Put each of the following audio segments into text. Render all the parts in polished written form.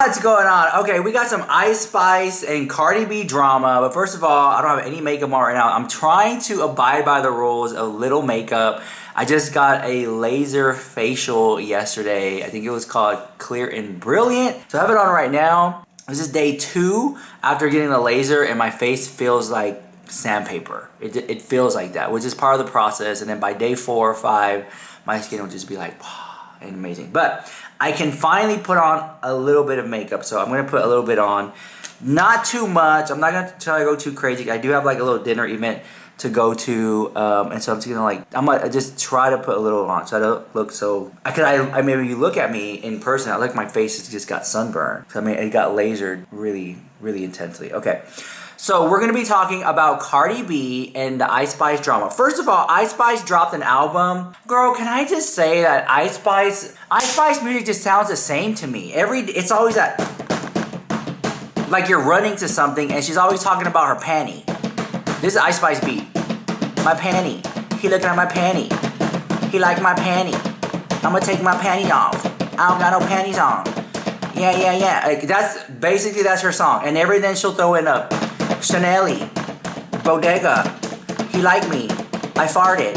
What's going on? Okay, we got some Ice Spice and Cardi B drama, but first of all, I don't have any makeup on right now. I'm trying to abide by the rules, a little makeup. I just got a laser facial yesterday. I think it was called Clear and Brilliant. So I have it on right now. This is day 2 after getting the laser, and my face feels like sandpaper. It feels like that, which is part of the process. And then by day 4 or 5, my skin will just be like, and amazing. But I can finally put on a little bit of makeup, so I'm gonna put a little bit on. Not too much. I'm not gonna try to go too crazy. I do have like a little dinner event to go to, and so I'm just gonna I'm gonna just try to put a little on, so I don't look so. I maybe you look at me in person, I look my face has just got sunburned. I mean, it got lasered really, really intensely. Okay. So we're going to be talking about Cardi B and the Ice Spice drama. First of all, Ice Spice dropped an album. Girl, can I just say that Ice Spice music just sounds the same to me. It's always that, like you're running to something and she's always talking about her panty. This is Ice Spice beat. My panty. He looking at my panty. He like my panty. I'm gonna take my panty off. I don't got no panties on. Yeah. Like, that's her song. And then she'll throw in a Chanel-y, Bodega, he liked me, I farted.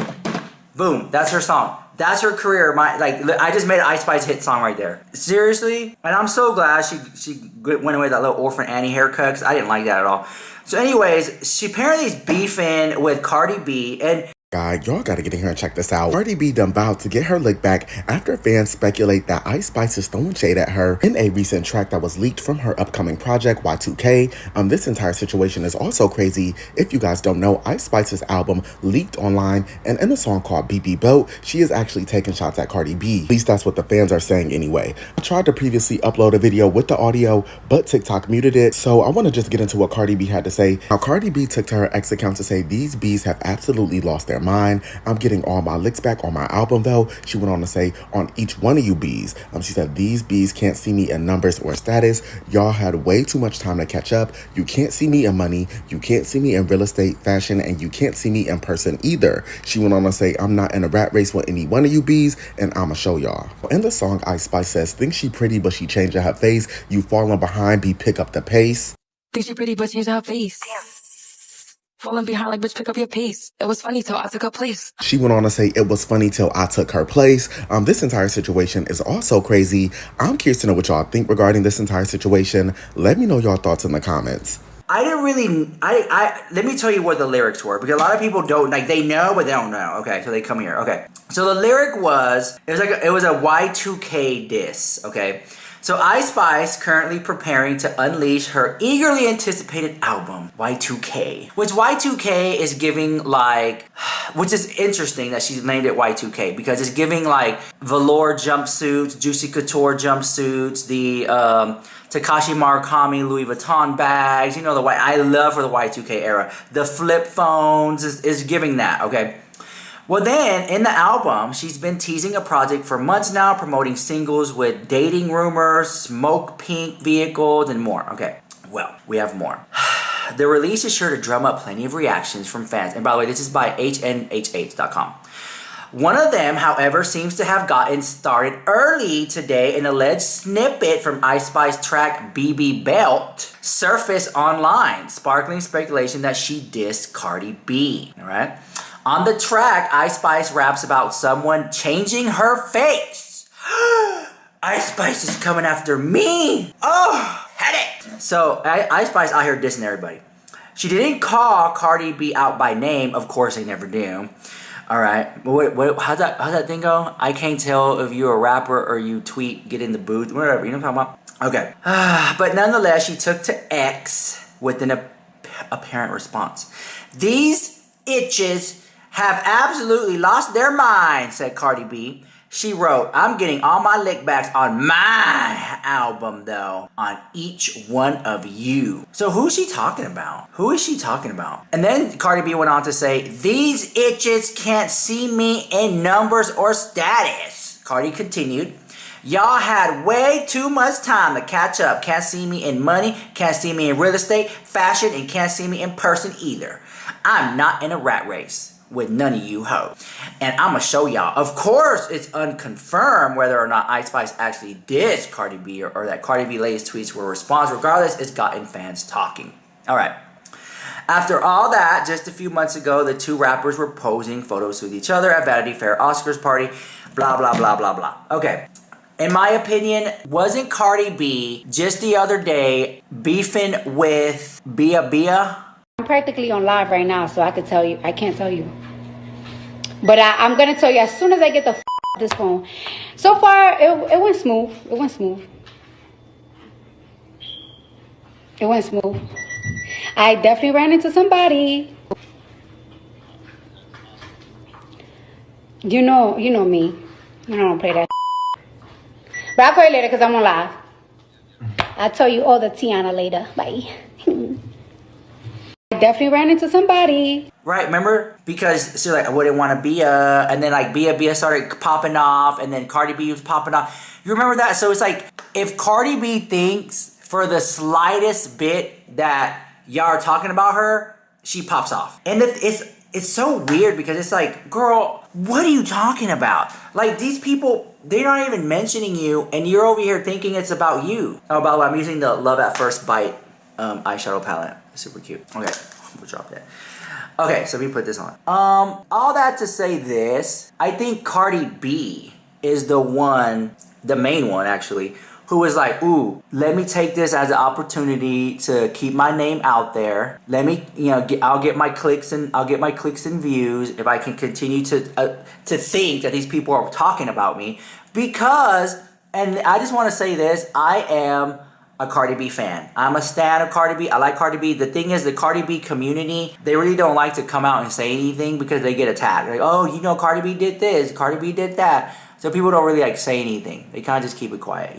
Boom, that's her song. That's her career. I just made an Ice Spice hit song right there. Seriously? And I'm so glad she went away with that little Orphan Annie haircut, because I didn't like that at all. So anyways, she apparently is beefing with Cardi B, and God, y'all gotta get in here and check this out. Cardi B done vowed to get her lick back after fans speculate that Ice Spice is throwing shade at her in a recent track that was leaked from her upcoming project, Y2K. This entire situation is also crazy. If you guys don't know, Ice Spice's album leaked online, and in a song called BB Boat, she is actually taking shots at Cardi B. At least that's what the fans are saying anyway. I tried to previously upload a video with the audio, but TikTok muted it, so I want to just get into what Cardi B had to say. Now, Cardi B took to her ex account to say these bees have absolutely lost their mind. I'm getting all my licks back on my album though. She went on to say, on each one of you bees. She said, these bees can't see me in numbers or status. Y'all had way too much time to catch up. You can't see me in money. You can't see me in real estate, fashion, and you can't see me in person either. She went on to say, I'm not in a rat race with any one of you bees, and I'ma show y'all. In the song, Ice Spice says, think she pretty, but she changing her face. You falling behind, B, pick up the pace. Think she pretty, but changing her face. Damn. Falling behind like, bitch, pick up your pace. It was funny till I took her place. She went on to say, it was funny till I took her place. This entire situation is also crazy. I'm curious to know what y'all think regarding this entire situation. Let me know your thoughts in the comments. let me tell you what the lyrics were, because a lot of people don't, they know, but they don't know. Okay, so they come here. Okay, so the lyric was, it was a Y2K diss, okay? So Ice Spice currently preparing to unleash her eagerly anticipated album, Y2K. Which Y2K is giving which is interesting that she's named it Y2K, because it's giving velour jumpsuits, Juicy Couture jumpsuits, the Takashi Murakami Louis Vuitton bags, I love for the Y2K era. The flip phones is giving that, okay? Well then, in the album, she's been teasing a project for months now, promoting singles with dating rumors, smoke pink vehicles, and more. Okay, well, we have more. The release is sure to drum up plenty of reactions from fans. And by the way, this is by HNH8.com. One of them, however, seems to have gotten started early today. An alleged snippet from Ice Spice track BB Belt surfaced online, sparkling speculation that she dissed Cardi B, all right? On the track, Ice Spice raps about someone changing her face. Ice Spice is coming after me. Oh, headache. So Ice Spice out here dissing everybody. She didn't call Cardi B out by name. Of course, they never do. All right. How's that thing go? I can't tell if you're a rapper or you tweet, get in the booth, whatever. You know what I'm talking about? Okay. But nonetheless, she took to X with an apparent response. These itches have absolutely lost their mind, said Cardi B. She wrote, I'm getting all my lickbacks on my album, though, on each one of you. So who's she talking about? Who is she talking about? And then Cardi B went on to say, these itches can't see me in numbers or status. Cardi continued, y'all had way too much time to catch up. Can't see me in money, can't see me in real estate, fashion, and can't see me in person either. I'm not in a rat race with none of you ho. And I'm gonna show y'all. Of course, it's unconfirmed whether or not Ice Spice actually dissed Cardi B or that Cardi B latest tweets were a response. Regardless, it's gotten fans talking. All right. After all that, just a few months ago, the two rappers were posing photos with each other at Vanity Fair Oscars party. Blah, blah, blah, blah, blah. Okay. In my opinion, wasn't Cardi B just the other day beefing with Bia? I'm practically on live right now, so I can't tell you. But I'm going to tell you as soon as I get this phone. So far, it went smooth. It went smooth. I definitely ran into somebody. You know me. I don't play that. But I'll call you later because I'm on live. I'll tell you all the Tiana later. Bye. I definitely ran into somebody. Right, remember? Because she's like, I wouldn't want to Bia, and then like Bia started popping off, and then Cardi B was popping off. You remember that? So it's like, if Cardi B thinks for the slightest bit that y'all are talking about her, she pops off. And it's so weird because it's like, girl, what are you talking about? Like, these people, they're not even mentioning you, and you're over here thinking it's about you. Oh, by the way, I'm using the Love at First Bite eyeshadow palette. Super cute. Okay, we'll drop that. Okay, so we put this on. All that to say this, I think Cardi B is the main one actually, who was like, ooh, let me take this as an opportunity to keep my name out there. Let me, I'll get my clicks and views if I can continue to think that these people are talking about me. Because, and I just want to say this, I am a Cardi B fan. I'm a stan of Cardi B. I like Cardi B. The thing is, the Cardi B community, they really don't like to come out and say anything because they get attacked. Like, oh, Cardi B did this, Cardi B did that. So people don't really like say anything. They kind of just keep it quiet,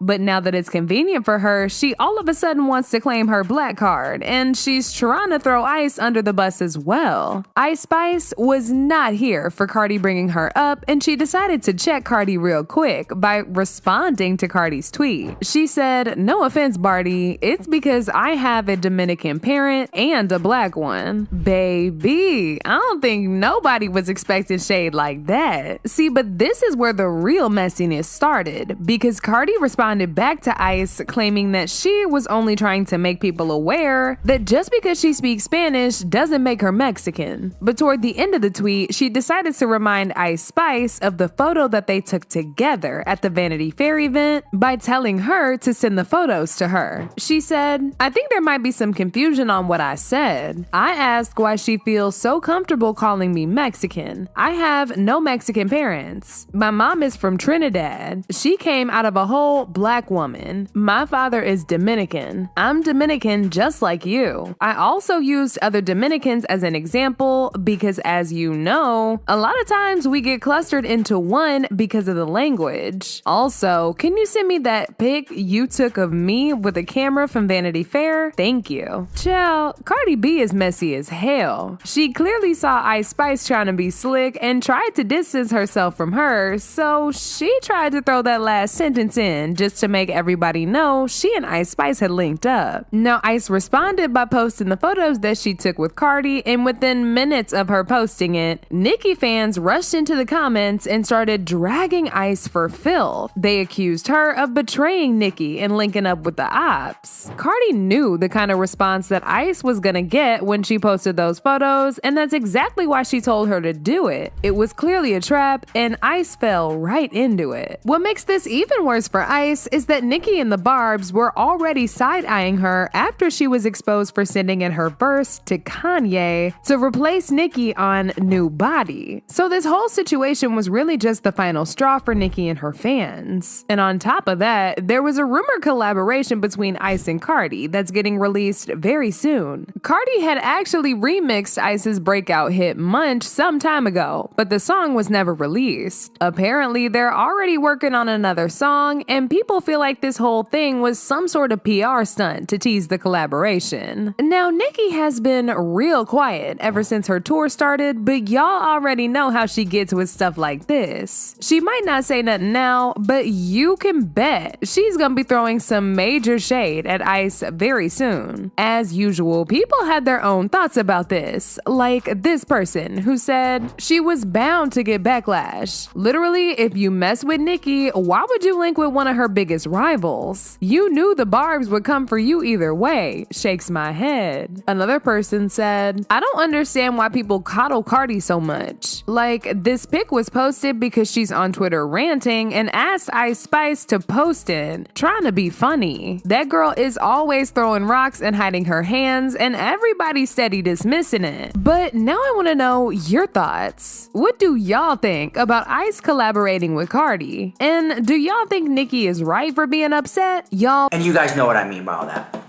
But now that it's convenient for her, she all of a sudden wants to claim her black card, and she's trying to throw Ice under the bus as well. Ice Spice was not here for Cardi bringing her up, and she decided to check Cardi real quick by responding to Cardi's tweet. She said, "No offense, Barty, it's because I have a Dominican parent and a black one." Baby, I don't think nobody was expecting shade like that. See, but this is where the real messiness started, because Cardi responded back to Ice claiming that she was only trying to make people aware that just because she speaks Spanish doesn't make her Mexican. But toward the end of the tweet, she decided to remind Ice Spice of the photo that they took together at the Vanity Fair event by telling her to send the photos to her. She said, "I think there might be some confusion on what I said. I asked why she feels so comfortable calling me Mexican. I have no Mexican parents. My mom is from Trinidad. She came out of a whole black woman. My father is Dominican. I'm Dominican just like you. I also used other Dominicans as an example because, as you know, a lot of times we get clustered into one because of the language. Also, can you send me that pic you took of me with a camera from Vanity Fair? Thank you." Child, Cardi B is messy as hell. She clearly saw Ice Spice trying to be slick and tried to distance herself from her, so she tried to throw that last sentence in just to make everybody know she and Ice Spice had linked up. Now, Ice responded by posting the photos that she took with Cardi, and within minutes of her posting it, Nicki fans rushed into the comments and started dragging Ice for filth. They accused her of betraying Nicki and linking up with the ops. Cardi knew the kind of response that Ice was gonna get when she posted those photos, and that's exactly why she told her to do it. It was clearly a trap, and Ice fell right into it. What makes this even worse for Ice is that Nicki and the Barbs were already side-eyeing her after she was exposed for sending in her verse to Kanye to replace Nicki on New Body. So this whole situation was really just the final straw for Nicki and her fans. And on top of that, there was a rumored collaboration between Ice and Cardi that's getting released very soon. Cardi had actually remixed Ice's breakout hit Munch some time ago, but the song was never released. Apparently, they're already working on another song, and people feel like this whole thing was some sort of PR stunt to tease the collaboration. Now, Nicki has been real quiet ever since her tour started, but y'all already know how she gets with stuff like this. She might not say nothing now, but you can bet she's gonna be throwing some major shade at Ice very soon. As usual, people had their own thoughts about this, like this person who said she was bound to get backlash. Literally, if you mess with Nicki, why would you link with one of her biggest rivals? You knew the barbs would come for you either way. Shakes my head. Another person said, I don't understand why people coddle Cardi so much. Like, this pic was posted because she's on Twitter ranting and asked Ice Spice to post it, trying to be funny. That girl is always throwing rocks and hiding her hands, and everybody's steady dismissing it. But now I want to know your thoughts. What do y'all think about Ice collaborating with Cardi? And do y'all think Nicki is right for being upset? Y'all. And you guys know what I mean by all that.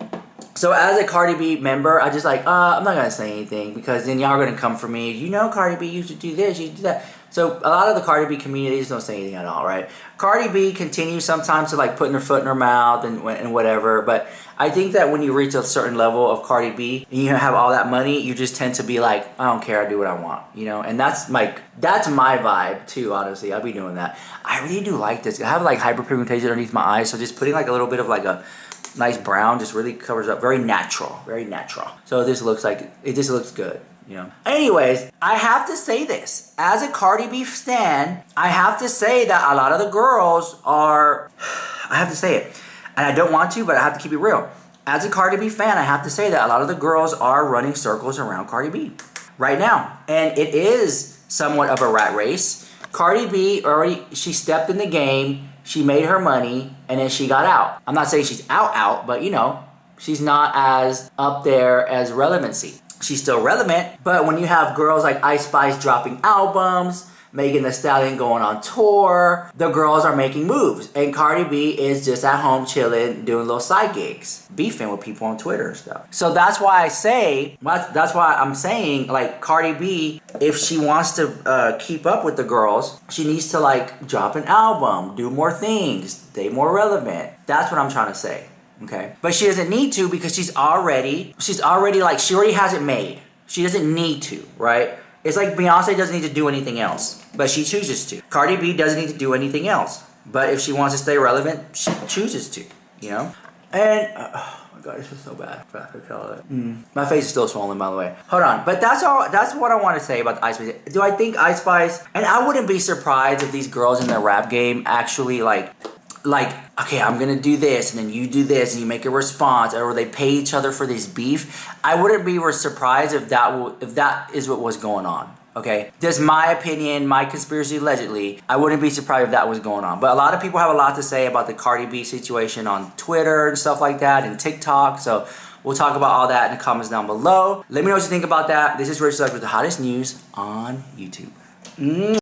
So as a Cardi B member, I just like, I'm not gonna say anything because then y'all are gonna come for me. You know Cardi B used to do this, you do that. So a lot of the Cardi B communities don't say anything at all, right? Cardi B continues sometimes to like putting her foot in her mouth and whatever, but I think that when you reach a certain level of Cardi B and you have all that money, you just tend to be like, I don't care, I do what I want, you know? And that's my vibe too, honestly. I'll be doing that. I really do like this. I have like hyperpigmentation underneath my eyes, so just putting like a little bit of like a nice brown just really covers up. Very natural, very natural. So this looks like, it just looks good. You know. Anyways, I have to say this. As a Cardi B stan, I have to say that a lot of the girls are, I have to say it. And I don't want to, but I have to keep it real. As a Cardi B fan, I have to say that a lot of the girls are running circles around Cardi B right now. And it is somewhat of a rat race. Cardi B she stepped in the game, she made her money, and then she got out. I'm not saying she's out, but you know, she's not as up there as relevancy. She's still relevant, but when you have girls like Ice Spice dropping albums, Megan Thee Stallion going on tour, the girls are making moves. And Cardi B is just at home chilling, doing little side gigs, beefing with people on Twitter and stuff. So that's why I'm saying, like, Cardi B, if she wants to keep up with the girls, she needs to, like, drop an album, do more things, stay more relevant. That's what I'm trying to say. Okay, but she doesn't need to because she already has it made. She doesn't need to, right? It's like Beyonce doesn't need to do anything else, but she chooses to. Cardi B doesn't need to do anything else, but if she wants to stay relevant, she chooses to, you know? And, oh my God, this is so bad. My face is still swollen, by the way. Hold on, but that's what I want to say about the Ice Spice. Do I think Ice Spice, and I wouldn't be surprised if these girls in their rap game actually like, okay, I'm gonna do this, and then you do this, and you make a response, or they pay each other for this beef. I wouldn't be surprised if that is what was going on. Okay, just my opinion, my conspiracy allegedly. I wouldn't be surprised if that was going on. But a lot of people have a lot to say about the Cardi B situation on Twitter and stuff like that, and TikTok. So we'll talk about all that in the comments down below. Let me know what you think about that. This is Rich Select with the hottest news on YouTube.